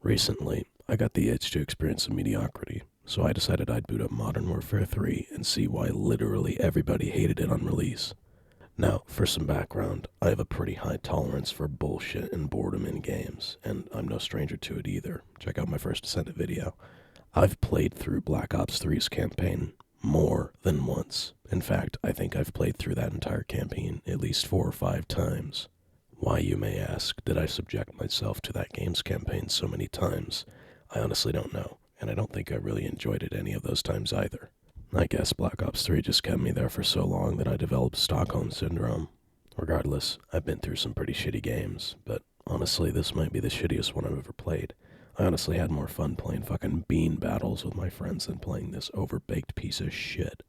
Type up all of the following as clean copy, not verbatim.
Recently, I got the itch to experience some mediocrity, so I decided I'd boot up Modern Warfare 3 and see why literally everybody hated it on release. Now, for some background, I have a pretty high tolerance for bullshit and boredom in games, and I'm no stranger to it either. Check out my first Descendant video. I've played through Black Ops 3's campaign more than once. In fact, I think I've played through that entire campaign at least 4 or 5 times. Why, you may ask, did I subject myself to that game's campaign so many times? I honestly don't know, and I don't think I really enjoyed it any of those times either. I guess Black Ops 3 just kept me there for so long that I developed Stockholm Syndrome. Regardless, I've been through some pretty shitty games, but honestly, this might be the shittiest one I've ever played. I honestly had more fun playing fucking bean battles with my friends than playing this overbaked piece of shit.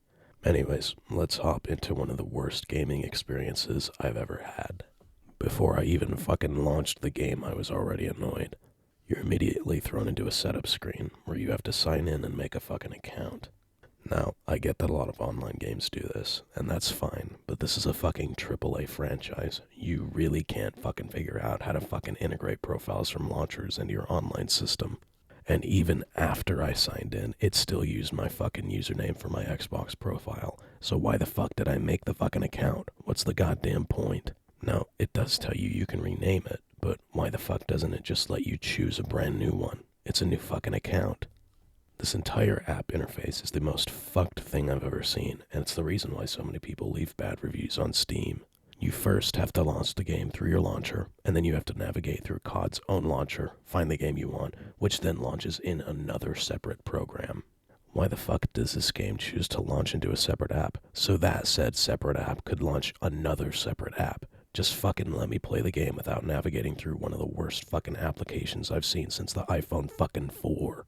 Anyways, let's hop into one of the worst gaming experiences I've ever had. Before I even fucking launched the game, I was already annoyed. You're immediately thrown into a setup screen where you have to sign in and make a fucking account. Now, I get that a lot of online games do this, and that's fine, but this is a fucking AAA franchise. You really can't fucking figure out how to fucking integrate profiles from launchers into your online system. And even after I signed in, it still used my fucking username for my Xbox profile. So why the fuck did I make the fucking account? What's the goddamn point? Now, it does tell you you can rename it, but why the fuck doesn't it just let you choose a brand new one? It's a new fucking account. This entire app interface is the most fucked thing I've ever seen, and it's the reason why so many people leave bad reviews on Steam. You first have to launch the game through your launcher, and then you have to navigate through COD's own launcher, find the game you want, which then launches in another separate program. Why the fuck does this game choose to launch into a separate app, so that said separate app could launch another separate app? Just fucking let me play the game without navigating through one of the worst fucking applications I've seen since the iPhone fucking 4.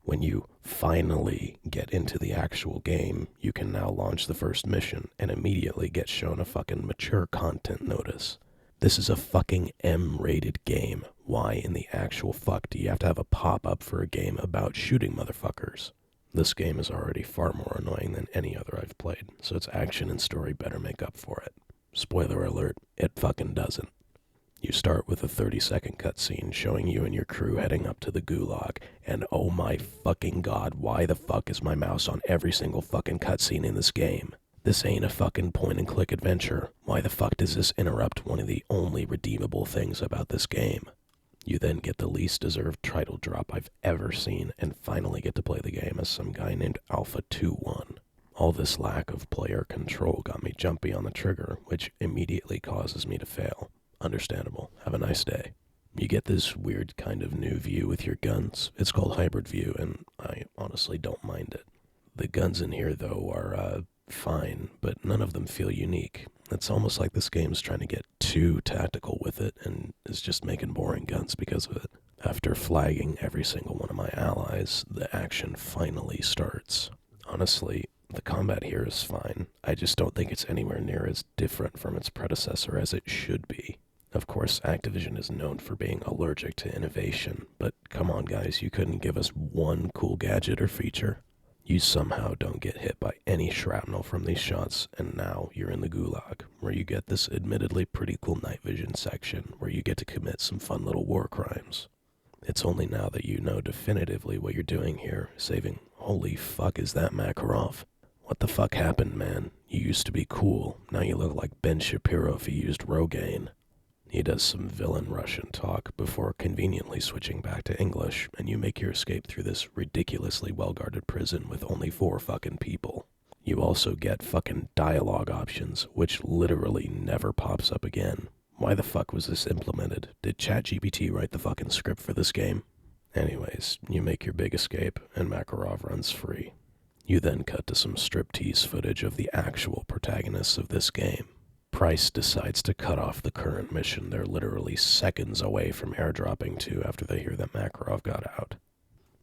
When you finally get into the actual game, you can now launch the first mission and immediately get shown a fucking mature content notice. This is a fucking M-rated game. Why in the actual fuck do you have to have a pop-up for a game about shooting motherfuckers? This game is already far more annoying than any other I've played, so its action and story better make up for it. Spoiler alert, it fucking doesn't. You start with a 30-second cutscene showing you and your crew heading up to the gulag, and oh my fucking god, why the fuck is my mouse on every single fucking cutscene in this game? This ain't a fucking point-and-click adventure. Why the fuck does this interrupt one of the only redeemable things about this game? You then get the least deserved title drop I've ever seen, and finally get to play the game as some guy named Alpha 2-1. All this lack of player control got me jumpy on the trigger, which immediately causes me to fail. Understandable. Have a nice day. You get this weird kind of new view with your guns. It's called hybrid view, and I honestly don't mind it. The guns in here, though, are fine, but none of them feel unique. It's almost like this game's trying to get too tactical with it, and is just making boring guns because of it. After flagging every single one of my allies, the action finally starts. Honestly, the combat here is fine. I just don't think it's anywhere near as different from its predecessor as it should be. Of course, Activision is known for being allergic to innovation, but come on guys, you couldn't give us one cool gadget or feature. You somehow don't get hit by any shrapnel from these shots, and now you're in the gulag, where you get this admittedly pretty cool night vision section, where you get to commit some fun little war crimes. It's only now that you know definitively what you're doing here, saving, holy fuck is that Makarov? What the fuck happened, man? You used to be cool. Now you look like Ben Shapiro if he used Rogaine. He does some villain Russian talk before conveniently switching back to English, and you make your escape through this ridiculously well-guarded prison with only 4 fucking people. You also get fucking dialogue options, which literally never pops up again. Why the fuck was this implemented? Did ChatGPT write the fucking script for this game? Anyways, you make your big escape, and Makarov runs free. You then cut to some striptease footage of the actual protagonists of this game. Price decides to cut off the current mission they're literally seconds away from airdropping to after they hear that Makarov got out.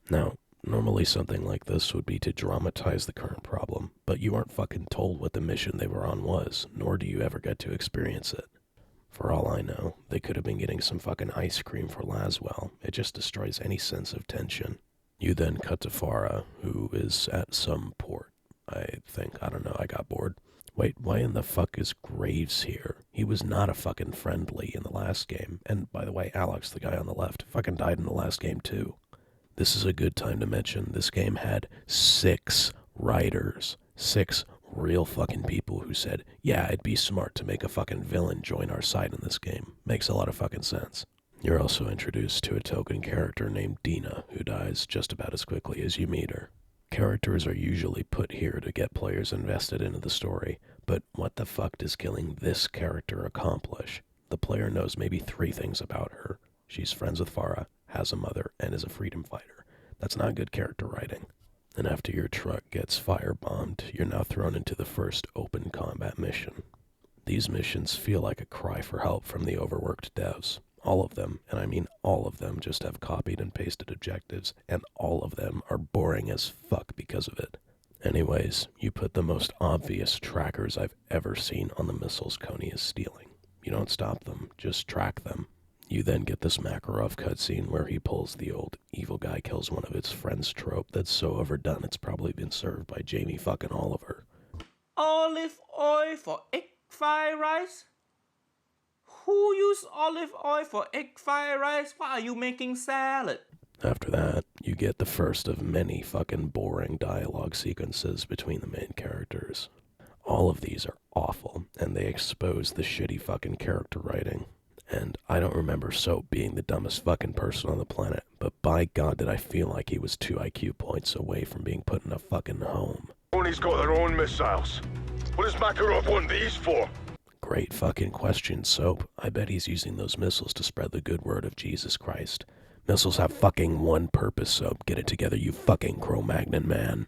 Now, normally something like this would be to dramatize the current problem, but you aren't fucking told what the mission they were on was, nor do you ever get to experience it. For all I know, they could have been getting some fucking ice cream for Laswell. It just destroys any sense of tension. You then cut to Farah, who is at some port. I don't know, I got bored. Wait, why in the fuck is Graves here? He was not a fucking friendly in the last game. And by the way, Alex, the guy on the left, fucking died in the last game too. This is a good time to mention this game had 6 writers. 6 real fucking people who said, yeah, it'd be smart to make a fucking villain join our side in this game. Makes a lot of fucking sense. You're also introduced to a token character named Dina, who dies just about as quickly as you meet her. Characters are usually put here to get players invested into the story, but what the fuck does killing this character accomplish? The player knows maybe 3 things about her. She's friends with Farah, has a mother, and is a freedom fighter. That's not good character writing. And after your truck gets firebombed, you're now thrown into the first open combat mission. These missions feel like a cry for help from the overworked devs. All of them, and I mean all of them, just have copied and pasted objectives, and all of them are boring as fuck because of it. Anyways, you put the most obvious trackers I've ever seen on the missiles Coney is stealing. You don't stop them, just track them. You then get this Makarov cutscene where he pulls the old evil guy kills one of its friends trope that's so overdone it's probably been served by Jamie fucking Oliver. Olive oil for egg fried rice? Who use olive oil for egg fried rice? Why are you making salad? After that, you get the first of many fucking boring dialogue sequences between the main characters. All of these are awful, and they expose the shitty fucking character writing. And I don't remember Soap being the dumbest fucking person on the planet, but by God did I feel like he was 2 IQ points away from being put in a fucking home. Tony's got their own missiles. What does Makarov want these for? Great fucking question, Soap. I bet he's using those missiles to spread the good word of Jesus Christ. Missiles have fucking one purpose, Soap. Get it together, you fucking Cro-Magnon man.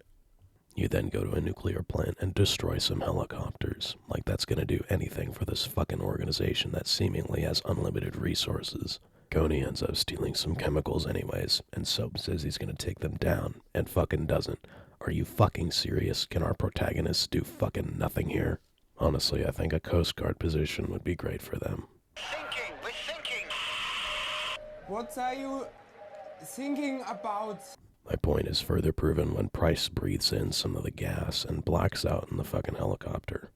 You then go to a nuclear plant and destroy some helicopters. Like that's gonna do anything for this fucking organization that seemingly has unlimited resources. Coney ends up stealing some chemicals anyways, and Soap says he's gonna take them down, and fucking doesn't. Are you fucking serious? Can our protagonists do fucking nothing here? Honestly, I think a Coastguard position would be great for them. We're thinking. What are you thinking about? My point is further proven when Price breathes in some of the gas and blacks out in the fucking helicopter.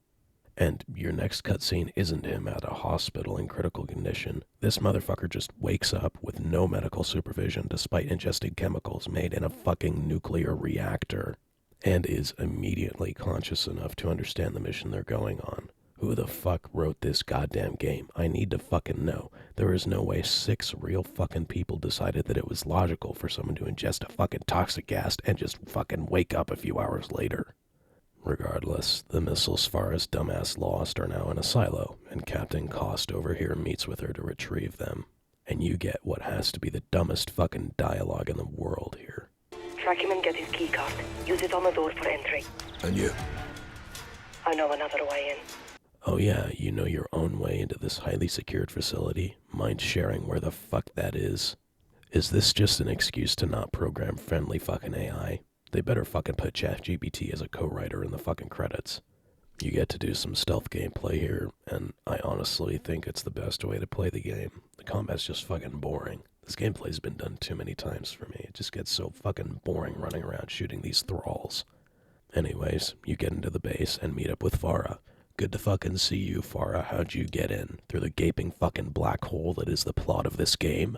And your next cutscene isn't him at a hospital in critical condition. This motherfucker just wakes up with no medical supervision despite ingesting chemicals made in a fucking nuclear reactor, and is immediately conscious enough to understand the mission they're going on. Who the fuck wrote this goddamn game? I need to fucking know. There is no way 6 real fucking people decided that it was logical for someone to ingest a fucking toxic gas and just fucking wake up a few hours later. Regardless, the missiles Farah's dumbass lost are now in a silo, and Captain Cost over here meets with her to retrieve them. And you get what has to be the dumbest fucking dialogue in the world here. Track him and get his keycard. Use it on the door for entry. And you? I know another way in. Oh yeah, you know your own way into this highly secured facility? Mind sharing where the fuck that is? Is this just an excuse to not program friendly fucking AI? They better fucking put ChatGPT as a co-writer in the fucking credits. You get to do some stealth gameplay here, and I honestly think it's the best way to play the game. The combat's just fucking boring. This gameplay's been done too many times for me. It just gets so fucking boring running around shooting these thralls. Anyways, you get into the base and meet up with Farah. Good to fucking see you, Farah. How'd you get in? Through the gaping fucking black hole that is the plot of this game?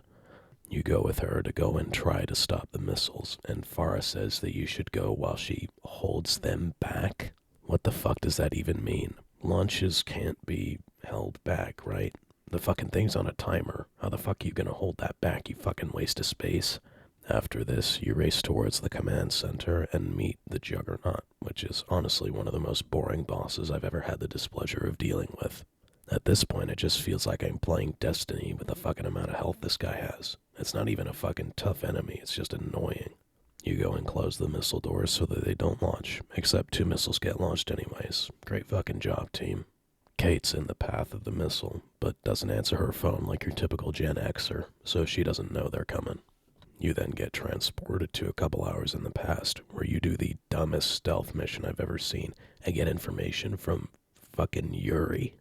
You go with her to go and try to stop the missiles, and Farah says that you should go while she holds them back? What the fuck does that even mean? Launches can't be held back, right? The fucking thing's on a timer. How the fuck are you gonna hold that back, you fucking waste of space? After this, you race towards the command center and meet the Juggernaut, which is honestly one of the most boring bosses I've ever had the displeasure of dealing with. At this point, it just feels like I'm playing Destiny with the fucking amount of health this guy has. It's not even a fucking tough enemy, it's just annoying. You go and close the missile doors so that they don't launch, except 2 missiles get launched anyways. Great fucking job, team. Kate's in the path of the missile, but doesn't answer her phone like your typical Gen Xer, so she doesn't know they're coming. You then get transported to a couple hours in the past, where you do the dumbest stealth mission I've ever seen, and get information from fucking Yuri.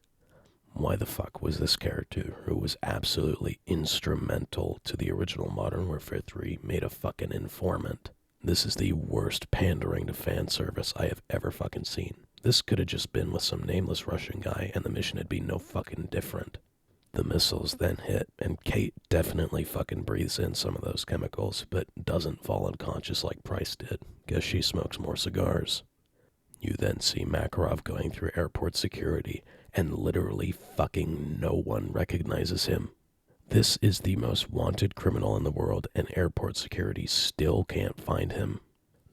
Why the fuck was this character, who was absolutely instrumental to the original Modern Warfare 3, made a fucking informant? This is the worst pandering to fan service I have ever fucking seen. This could have just been with some nameless Russian guy, and the mission had been no fucking different. The missiles then hit, and Kate definitely fucking breathes in some of those chemicals, but doesn't fall unconscious like Price did. Guess she smokes more cigars. You then see Makarov going through airport security, and literally fucking no one recognizes him. This is the most wanted criminal in the world, and airport security still can't find him.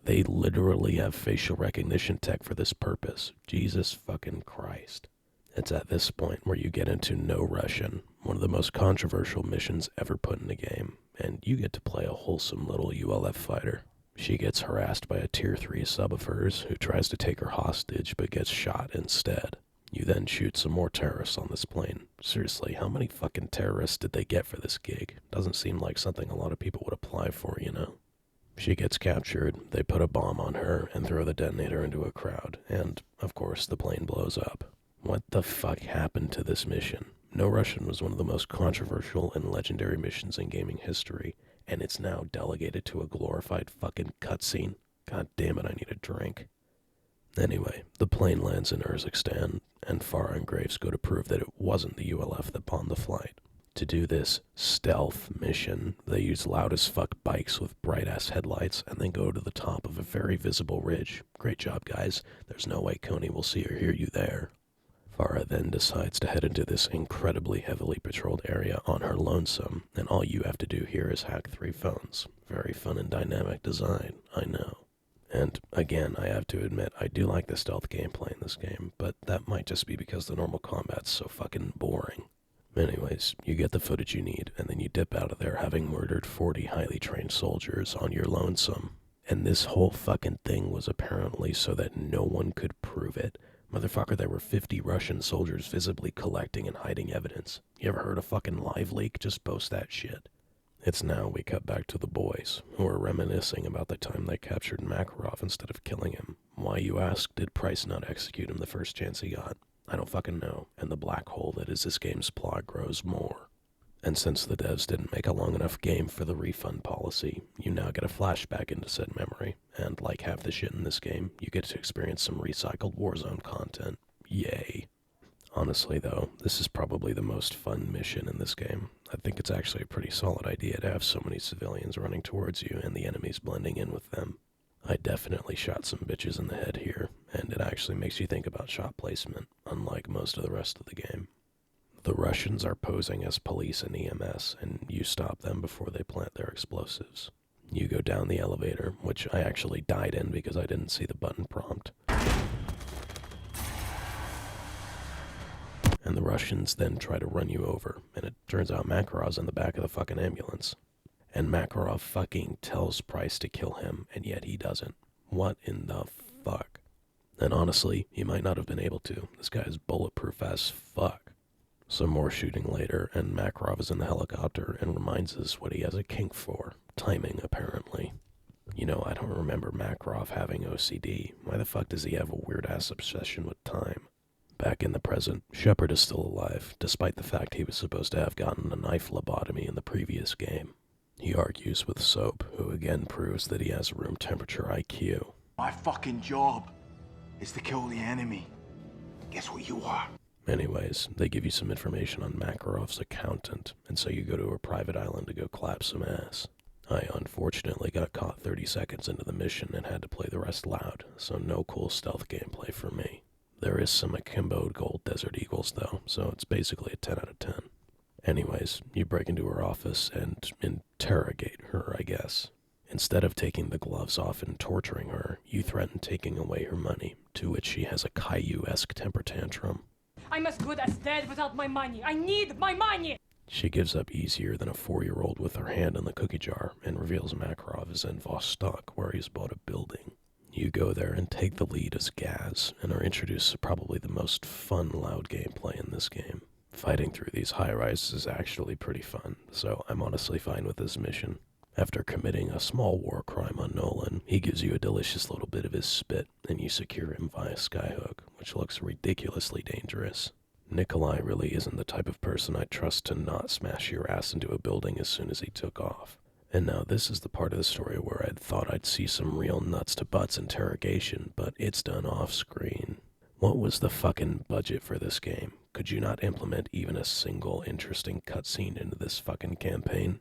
They literally have facial recognition tech for this purpose. Jesus fucking Christ. It's at this point where you get into No Russian, one of the most controversial missions ever put in the game, and you get to play a wholesome little ULF fighter. She gets harassed by a Tier 3 sub of hers who tries to take her hostage but gets shot instead. You then shoot some more terrorists on this plane. Seriously, how many fucking terrorists did they get for this gig? Doesn't seem like something a lot of people would apply for, you know? She gets captured, they put a bomb on her and throw the detonator into a crowd, and, of course, the plane blows up. What the fuck happened to this mission? No Russian was one of the most controversial and legendary missions in gaming history, and it's now delegated to a glorified fucking cutscene. God damn it, I need a drink. Anyway, the plane lands in Urzikstan, and Farah and Graves go to prove that it wasn't the ULF that bombed the flight. To do this stealth mission, they use loud as fuck bikes with bright ass headlights and then go to the top of a very visible ridge. Great job, guys. There's no way Coney will see or hear you there. Farah then decides to head into this incredibly heavily patrolled area on her lonesome, and all you have to do here is hack 3 phones. Very fun and dynamic design, I know. And again, I have to admit, I do like the stealth gameplay in this game, but that might just be because the normal combat's so fucking boring. Anyways, you get the footage you need, and then you dip out of there having murdered 40 highly trained soldiers on your lonesome. And this whole fucking thing was apparently so that no one could prove it. Motherfucker, there were 50 Russian soldiers visibly collecting and hiding evidence. You ever heard a fucking live leak? Just post that shit. It's now we cut back to the boys, who are reminiscing about the time they captured Makarov instead of killing him. Why, you ask, did Price not execute him the first chance he got? I don't fucking know, and the black hole that is this game's plot grows more. And since the devs didn't make a long enough game for the refund policy, you now get a flashback into said memory, and like half the shit in this game, you get to experience some recycled Warzone content. Yay. Honestly though, this is probably the most fun mission in this game. I think it's actually a pretty solid idea to have so many civilians running towards you and the enemies blending in with them. I definitely shot some bitches in the head here, and it actually makes you think about shot placement, unlike most of the rest of the game. The Russians are posing as police and EMS, and you stop them before they plant their explosives. You go down the elevator, which I actually died in because I didn't see the button prompt. And the Russians then try to run you over, and it turns out Makarov's in the back of the fucking ambulance. And Makarov fucking tells Price to kill him, and yet he doesn't. What in the fuck? And honestly, he might not have been able to. This guy is bulletproof as fuck. Some more shooting later, and Makarov is in the helicopter and reminds us what he has a kink for. Timing, apparently. You know, I don't remember Makarov having OCD. Why the fuck does he have a weird-ass obsession with time? Back in the present, Shepard is still alive, despite the fact he was supposed to have gotten a knife lobotomy in the previous game. He argues with Soap, who again proves that he has room temperature IQ. My fucking job is to kill the enemy. Guess what you are? Anyways, they give you some information on Makarov's accountant, and so you go to a private island to go clap some ass. I unfortunately got caught 30 seconds into the mission and had to play the rest loud, so no cool stealth gameplay for me. There is some akimbo gold Desert Eagles though, so it's basically a 10 out of 10. Anyways, you break into her office and interrogate her, I guess. Instead of taking the gloves off and torturing her, you threaten taking away her money, to which she has a Caillou-esque temper tantrum. I'm as good as dead without my money. I need my money! She gives up easier than a 4-year-old with her hand in the cookie jar and reveals Makarov is in Vostok, where he's bought a building. You go there and take the lead as Gaz, and are introduced to probably the most fun loud gameplay in this game. Fighting through these high-rises is actually pretty fun, so I'm honestly fine with this mission. After committing a small war crime on Nolan, he gives you a delicious little bit of his spit, and you secure him via skyhook, which looks ridiculously dangerous. Nikolai really isn't the type of person I'd trust to not smash your ass into a building as soon as he took off. And now this is the part of the story where I'd thought I'd see some real nuts to butts interrogation, but it's done off screen. What was the fucking budget for this game? Could you not implement even a single interesting cutscene into this fucking campaign?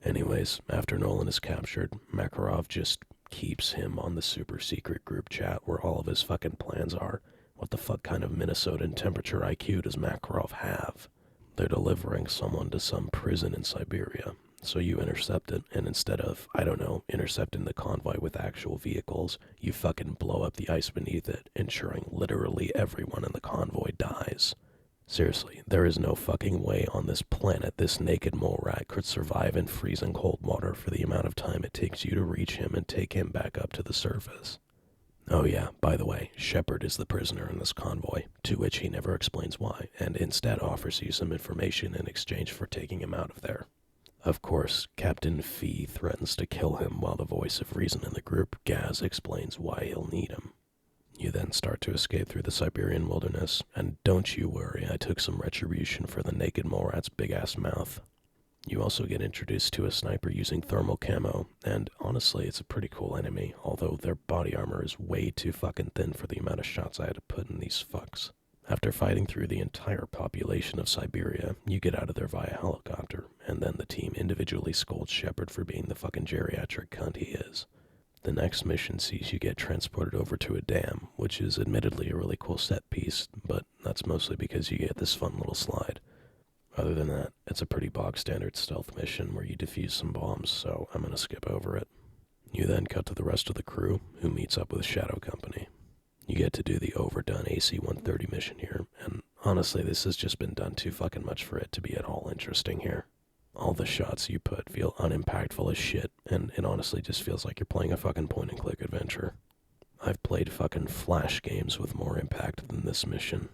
Anyways, after Nolan is captured, Makarov just keeps him on the super secret group chat where all of his fucking plans are. What the fuck kind of Minnesotan temperature IQ does Makarov have? They're delivering someone to some prison in Siberia. So you intercept it, and instead of, I don't know, intercepting the convoy with actual vehicles, you fucking blow up the ice beneath it, ensuring literally everyone in the convoy dies. Seriously, there is no fucking way on this planet this naked mole rat could survive in freezing cold water for the amount of time it takes you to reach him and take him back up to the surface. Oh yeah, by the way, Shepard is the prisoner in this convoy, to which he never explains why, and instead offers you some information in exchange for taking him out of there. Of course, Captain Fee threatens to kill him while the voice of reason in the group, Gaz, explains why he'll need him. You then start to escape through the Siberian wilderness, and don't you worry, I took some retribution for the naked mole rat's big-ass mouth. You also get introduced to a sniper using thermal camo, and honestly, it's a pretty cool enemy, although their body armor is way too fucking thin for the amount of shots I had to put in these fucks. After fighting through the entire population of Siberia, you get out of there via helicopter, and then the team individually scolds Shepard for being the fucking geriatric cunt he is. The next mission sees you get transported over to a dam, which is admittedly a really cool set piece, but that's mostly because you get this fun little slide. Other than that, it's a pretty bog-standard stealth mission where you defuse some bombs, so I'm gonna skip over it. You then cut to the rest of the crew, who meets up with Shadow Company. You get to do the overdone AC-130 mission here, and honestly, this has just been done too fucking much for it to be at all interesting here. All the shots you put feel unimpactful as shit, and it honestly just feels like you're playing a fucking point-and-click adventure. I've played fucking Flash games with more impact than this mission.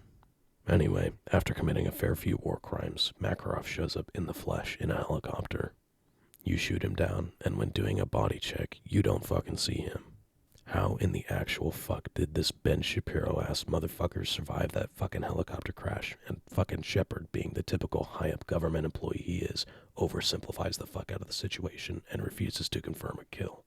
Anyway, after committing a fair few war crimes, Makarov shows up in the flesh in a helicopter. You shoot him down, and when doing a body check, you don't fucking see him. How in the actual fuck did this Ben Shapiro-ass motherfucker survive that fucking helicopter crash, and fucking Shepard, being the typical high-up government employee he is, oversimplifies the fuck out of the situation and refuses to confirm a kill?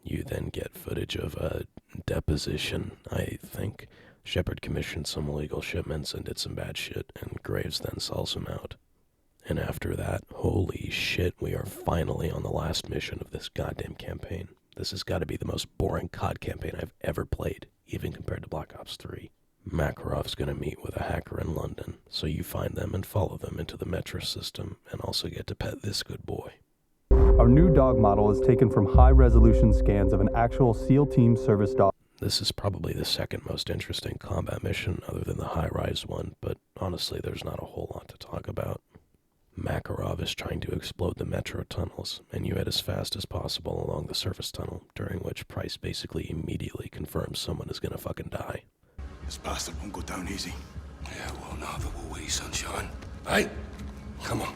You then get footage of a deposition, I think. Shepard commissioned some illegal shipments and did some bad shit, and Graves then sells him out. And after that, holy shit, we are finally on the last mission of this goddamn campaign. This has got to be the most boring COD campaign I've ever played, even compared to Black Ops 3. Makarov's gonna meet with a hacker in London, so you find them and follow them into the metro system, and also get to pet this good boy. Our new dog model is taken from high-resolution scans of an actual SEAL Team service dog. This is probably the second most interesting combat mission other than the high-rise one, but honestly there's not a whole lot to talk about. Makarov is trying to explode the metro tunnels, and you head as fast as possible along the surface tunnel, during which Price basically immediately confirms someone is gonna fucking die. This bastard won't go down easy. Yeah, well, neither will we, sunshine. Hey, come on.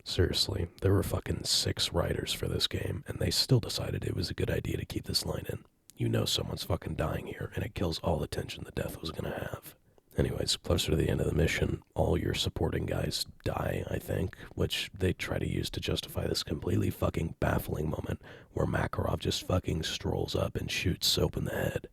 Seriously, there were fucking 6 writers for this game, and they still decided it was a good idea to keep this line in. You know someone's fucking dying here, and it kills all the tension the death was gonna have. Anyways, closer to the end of the mission, all your supporting guys die, I think, which they try to use to justify this completely fucking baffling moment where Makarov just fucking strolls up and shoots Soap in the head.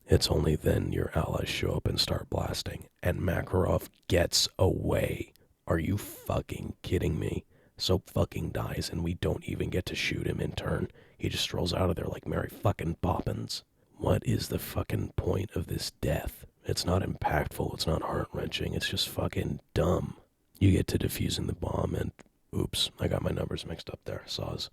It's only then your allies show up and start blasting, and Makarov gets away. Are you fucking kidding me? Soap fucking dies, and we don't even get to shoot him in turn. He just strolls out of there like Mary fucking Poppins. What is the fucking point of this death? It's not impactful, it's not heart-wrenching, it's just fucking dumb. You get to defusing the bomb and... oops, I got my numbers mixed up there, saws.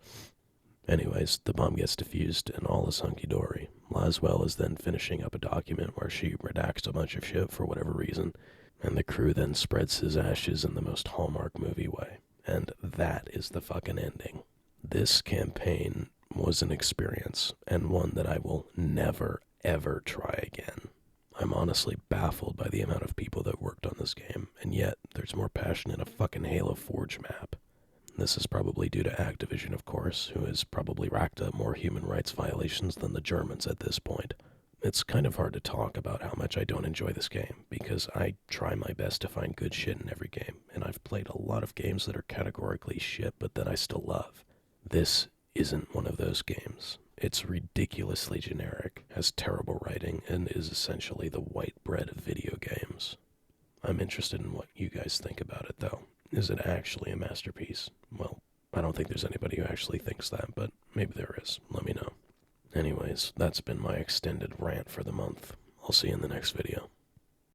Anyways, the bomb gets defused and all is hunky-dory. Laswell is then finishing up a document where she redacts a bunch of shit for whatever reason, and the crew then spreads his ashes in the most Hallmark movie way. And that is the fucking ending. This campaign was an experience, and one that I will never, ever try again. I'm honestly baffled by the amount of people that worked on this game, and yet there's more passion in a fucking Halo Forge map. This is probably due to Activision, of course, who has probably racked up more human rights violations than the Germans at this point. It's kind of hard to talk about how much I don't enjoy this game, because I try my best to find good shit in every game, and I've played a lot of games that are categorically shit, but that I still love. This isn't one of those games. It's ridiculously generic, has terrible writing, and is essentially the white bread of video games. I'm interested in what you guys think about it, though. Is it actually a masterpiece? Well, I don't think there's anybody who actually thinks that, but maybe there is. Let me know. Anyways, that's been my extended rant for the month. I'll see you in the next video.